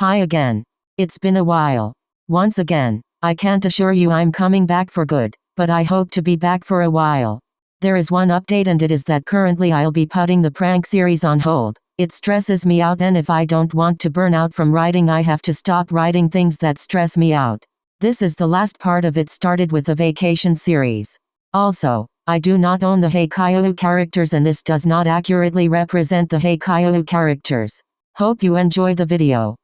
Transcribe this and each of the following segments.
Hi again. It's been a while. Once again, I can't assure you I'm coming back for good, but I hope to be back for a while. There is one update, and it is that currently I'll be putting the prank series on hold. It stresses me out, and if I don't want to burn out from writing, I have to stop writing things that stress me out. This is the last part of it. Started with the vacation series. Also, I do not own the Haikyuu characters, and this does not accurately represent the Haikyuu characters. Hope you enjoy the video.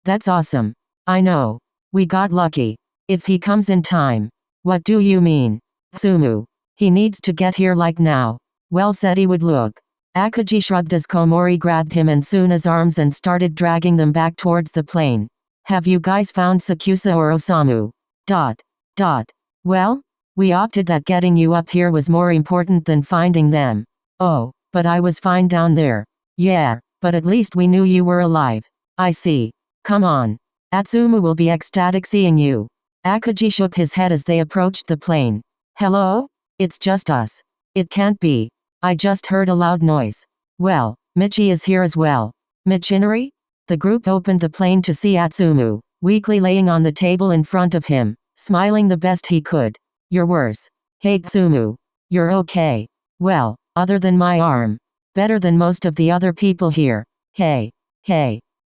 That's awesome. I know. We got lucky. If he comes in time. What do you mean? Sumu. He needs to get here like now. Well, said he would look. Akaji shrugged as Komori grabbed him in Suna's arms and started dragging them back towards the plane. Have you guys found Sakuatsu or Osamu? Well, we opted that getting you up here was more important than finding them. Oh, but I was fine down there. Yeah, but at least we knew you were alive. I see. Come on. Atsumu will be ecstatic seeing you. Akaji shook his head as they approached the plane. Hello? It's just us. It can't be. I just heard a loud noise. Well, Michi is here as well. Michinari? The group opened the plane to see Atsumu, weakly laying on the table in front of him, smiling the best he could. You're worse. Hey Atsumu. You're okay. Well, other than my arm. Better than most of the other people here. Hey.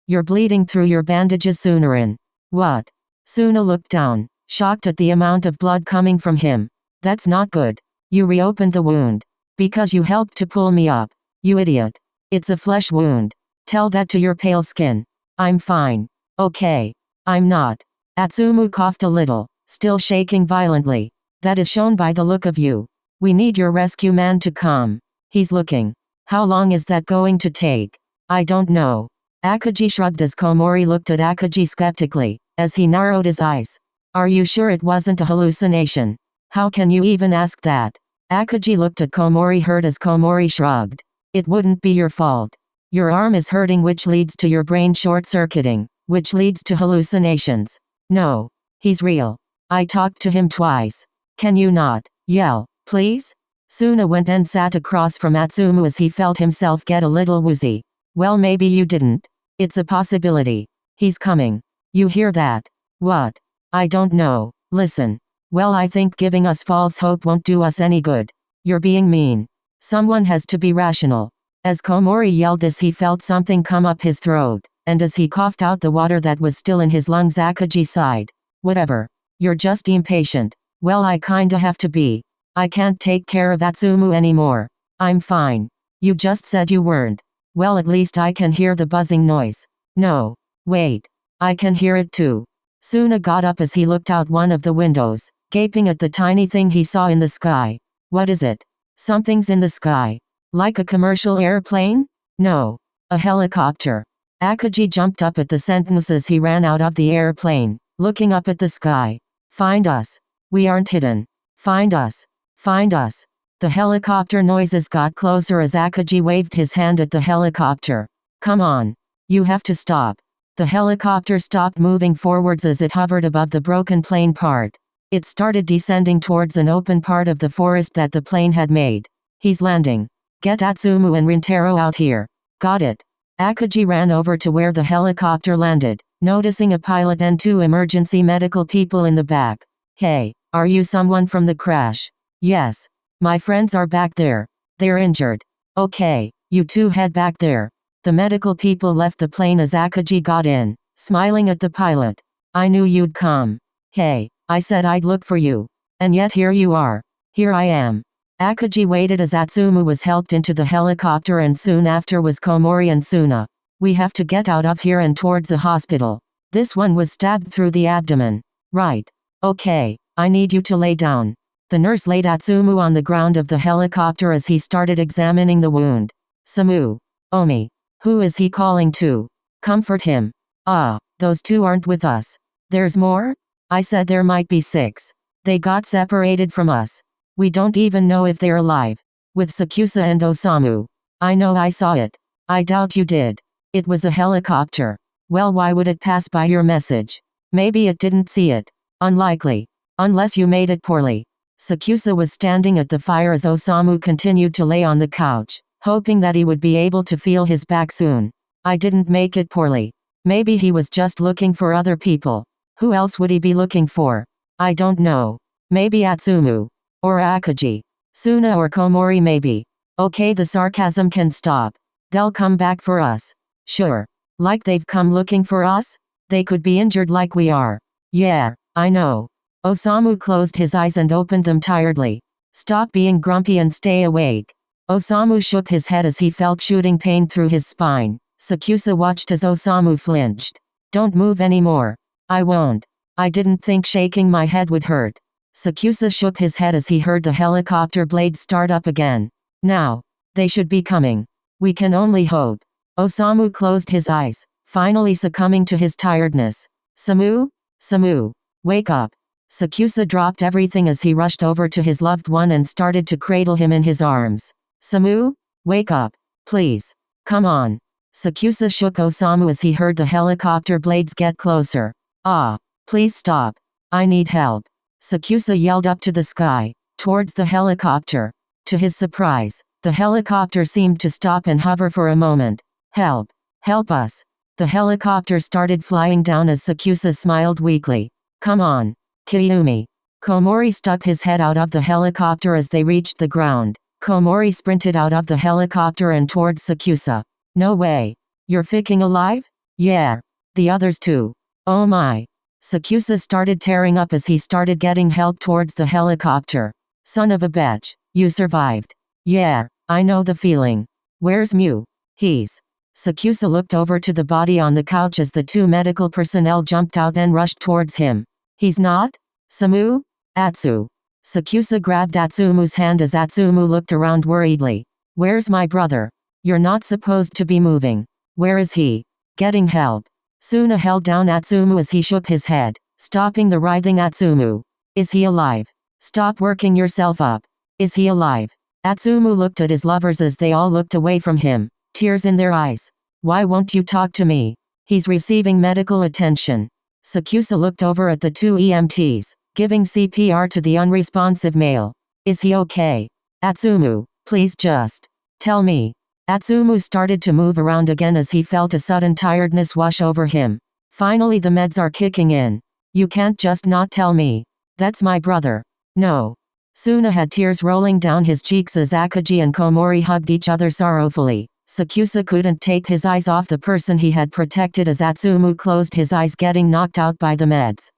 You're bleeding through your bandages, Sunarin. What? Suna looked down, shocked at the amount of blood coming from him. That's not good. You reopened the wound. Because you helped to pull me up. You idiot. It's a flesh wound. Tell that to your pale skin. I'm fine. Okay. I'm not. Atsumu coughed a little, still shaking violently. That is shown by the look of you. We need your rescue man to come. He's looking. How long is that going to take? I don't know. Akaji shrugged as Komori looked at Akaji skeptically, as he narrowed his eyes. Are you sure it wasn't a hallucination? How can you even ask that? Akaji looked at Komori, hurt as Komori shrugged. It wouldn't be your fault. Your arm is hurting, which leads to your brain short-circuiting, which leads to hallucinations. No. He's real. I talked to him twice. Can you not yell, please? Suna went and sat across from Atsumu as he felt himself get a little woozy. Well, maybe you didn't. It's a possibility. He's coming. You hear that? What? I don't know. Listen. Well, I think giving us false hope won't do us any good. You're being mean. Someone has to be rational. As Komori yelled this, he felt something come up his throat, and as he coughed out the water that was still in his lungs, Akaji sighed. Whatever. You're just impatient. Well, I kinda have to be. I can't take care of Atsumu anymore. I'm fine. You just said you weren't. Well, at least I can hear the buzzing noise. No. Wait. I can hear it too. Suna got up as he looked out one of the windows, gaping at the tiny thing he saw in the sky. What is it? Something's in the sky. Like a commercial airplane? No. A helicopter. Akaji jumped up at the sentence as he ran out of the airplane, looking up at the sky. Find us. We aren't hidden. Find us. Find us. The helicopter noises got closer as Akaji waved his hand at the helicopter. Come on. You have to stop. The helicopter stopped moving forwards as it hovered above the broken plane part. It started descending towards an open part of the forest that the plane had made. He's landing. Get Atsumu and Rintaro out here. Got it. Akaji ran over to where the helicopter landed, noticing a pilot and two emergency medical people in the back. Hey, are you someone from the crash? Yes. My friends are back there. They're injured. Okay, you two head back there. The medical people left the plane as Akaji got in, smiling at the pilot. I knew you'd come. Hey, I said I'd look for you. And yet here you are. Here I am. Akaji waited as Atsumu was helped into the helicopter, and soon after was Komori and Suna. We have to get out of here and towards a hospital. This one was stabbed through the abdomen. Right. Okay, I need you to lay down. The nurse laid Atsumu on the ground of the helicopter as he started examining the wound. Samu. Omi. Who is he calling to? Comfort him. Ah, those two aren't with us. There's more? I said there might be 6. They got separated from us. We don't even know if they're alive. With Sakuatsu and Osamu. I know I saw it. I doubt you did. It was a helicopter. Well, why would it pass by your message? Maybe it didn't see it. Unlikely. Unless you made it poorly. Sakuatsu was standing at the fire as Osamu continued to lay on the couch, hoping that he would be able to feel his back soon. I didn't make it poorly. Maybe he was just looking for other people. Who else would he be looking for? I don't know. Maybe Atsumu. Or Akaji. Suna or Komori maybe. Okay, the sarcasm can stop. They'll come back for us. Sure. Like they've come looking for us? They could be injured like we are. Yeah, I know. Osamu closed his eyes and opened them tiredly. Stop being grumpy and stay awake. Osamu shook his head as he felt shooting pain through his spine. Sakusa watched as Osamu flinched. Don't move anymore. I won't. I didn't think shaking my head would hurt. Sakusa shook his head as he heard the helicopter blades start up again. Now. They should be coming. We can only hope. Osamu closed his eyes, finally succumbing to his tiredness. Samu? Samu. Wake up. Sakusa dropped everything as he rushed over to his loved one and started to cradle him in his arms. Samu? Wake up. Please. Come on. Sakusa shook Osamu as he heard the helicopter blades get closer. Ah. Please stop. I need help. Sakusa yelled up to the sky, towards the helicopter. To his surprise, the helicopter seemed to stop and hover for a moment. Help. Help us. The helicopter started flying down as Sakusa smiled weakly. Come on. Kiyumi. Komori stuck his head out of the helicopter as they reached the ground. Komori sprinted out of the helicopter and towards Sakusa. No way. You're ficking alive? Yeah. The others too. Oh my. Sakusa started tearing up as he started getting help towards the helicopter. Son of a bitch. You survived. Yeah, I know the feeling. Where's Mew? He's. Sakusa looked over to the body on the couch as the two medical personnel jumped out and rushed towards him. He's not? Samu? Atsu. Sakusa grabbed Atsumu's hand as Atsumu looked around worriedly. Where's my brother? You're not supposed to be moving. Where is he? Getting help. Suna held down Atsumu as he shook his head, stopping the writhing Atsumu. Is he alive? Stop working yourself up. Is he alive? Atsumu looked at his lovers as they all looked away from him, tears in their eyes. Why won't you talk to me? He's receiving medical attention. Sakusa looked over at the two EMTs, giving CPR to the unresponsive male. Is he okay? Atsumu, please just tell me. Atsumu started to move around again as he felt a sudden tiredness wash over him. Finally the meds are kicking in. You can't just not tell me. That's my brother. No. Suna had tears rolling down his cheeks as Akaji and Komori hugged each other sorrowfully. Sakusa couldn't take his eyes off the person he had protected as Atsumu closed his eyes, getting knocked out by the meds.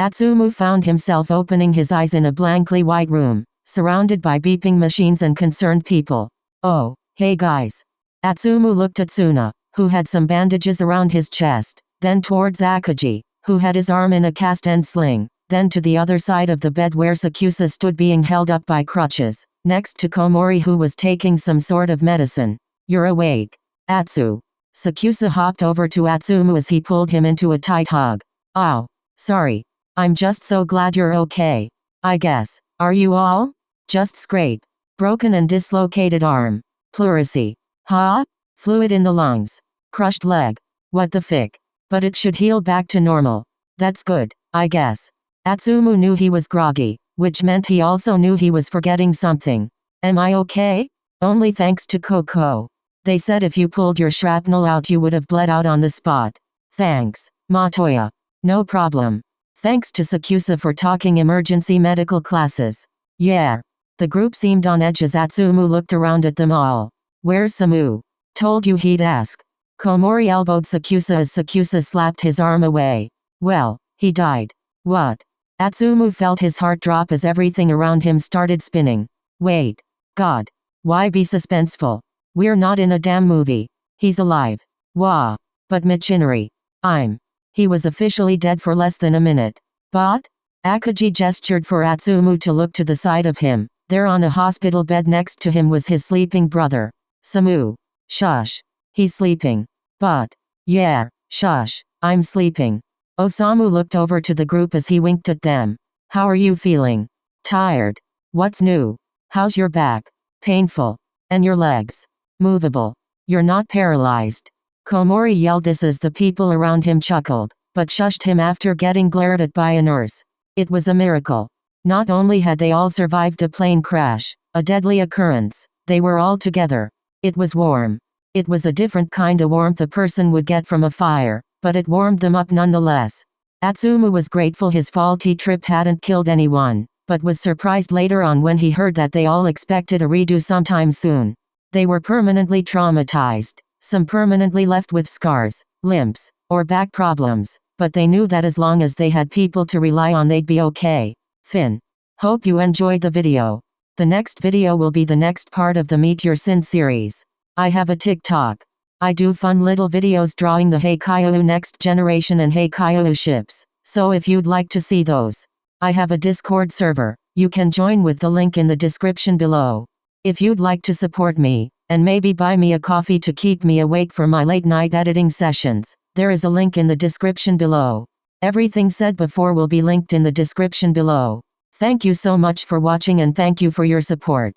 Atsumu found himself opening his eyes in a blankly white room, surrounded by beeping machines and concerned people. Oh, hey guys. Atsumu looked at Suna, who had some bandages around his chest, then towards Akaji, who had his arm in a cast and sling. Then to the other side of the bed where Sakusa stood being held up by crutches, next to Komori who was taking some sort of medicine. You're awake. Atsu. Sakusa hopped over to Atsumu as he pulled him into a tight hug. Ow. Sorry. I'm just so glad you're okay. I guess. Are you all? Just scrape. Broken and dislocated arm. Pleurisy. Huh? Fluid in the lungs. Crushed leg. What the fick? But it should heal back to normal. That's good, I guess. Atsumu knew he was groggy, which meant he also knew he was forgetting something. Am I okay? Only thanks to Koko. They said if you pulled your shrapnel out you would have bled out on the spot. Thanks, Matoya. No problem. Thanks to Sakusa for talking emergency medical classes. Yeah. The group seemed on edge as Atsumu looked around at them all. Where's Samu? Told you he'd ask. Komori elbowed Sakusa as Sakusa slapped his arm away. Well, he died. What? Atsumu felt his heart drop as everything around him started spinning. Wait. God. Why be suspenseful? We're not in a damn movie. He's alive. Wah. But Michinari. He was officially dead for less than a minute. But? Akaji gestured for Atsumu to look to the side of him. There on a hospital bed next to him was his sleeping brother. Samu. Shush. He's sleeping. But. Yeah, shush. I'm sleeping. Osamu looked over to the group as he winked at them. How are you feeling? Tired. What's new? How's your back? Painful. And your legs? Movable. You're not paralyzed. Komori yelled this as the people around him chuckled, but shushed him after getting glared at by a nurse. It was a miracle. Not only had they all survived a plane crash, a deadly occurrence, they were all together. It was warm. It was a different kind of warmth a person would get from a fire, but it warmed them up nonetheless. Atsumu was grateful his faulty trip hadn't killed anyone, but was surprised later on when he heard that they all expected a redo sometime soon. They were permanently traumatized, some permanently left with scars, limps, or back problems, but they knew that as long as they had people to rely on they'd be okay. Fin. Hope you enjoyed the video. The next video will be the next part of the Meet Your Sin series. I have a TikTok. I do fun little videos drawing the Haikyuu next generation and Haikyuu ships, so if you'd like to see those. I have a Discord server. You can join with the link in the description below. If you'd like to support me, and maybe buy me a coffee to keep me awake for my late night editing sessions, there is a link in the description below. Everything said before will be linked in the description below. Thank you so much for watching and thank you for your support.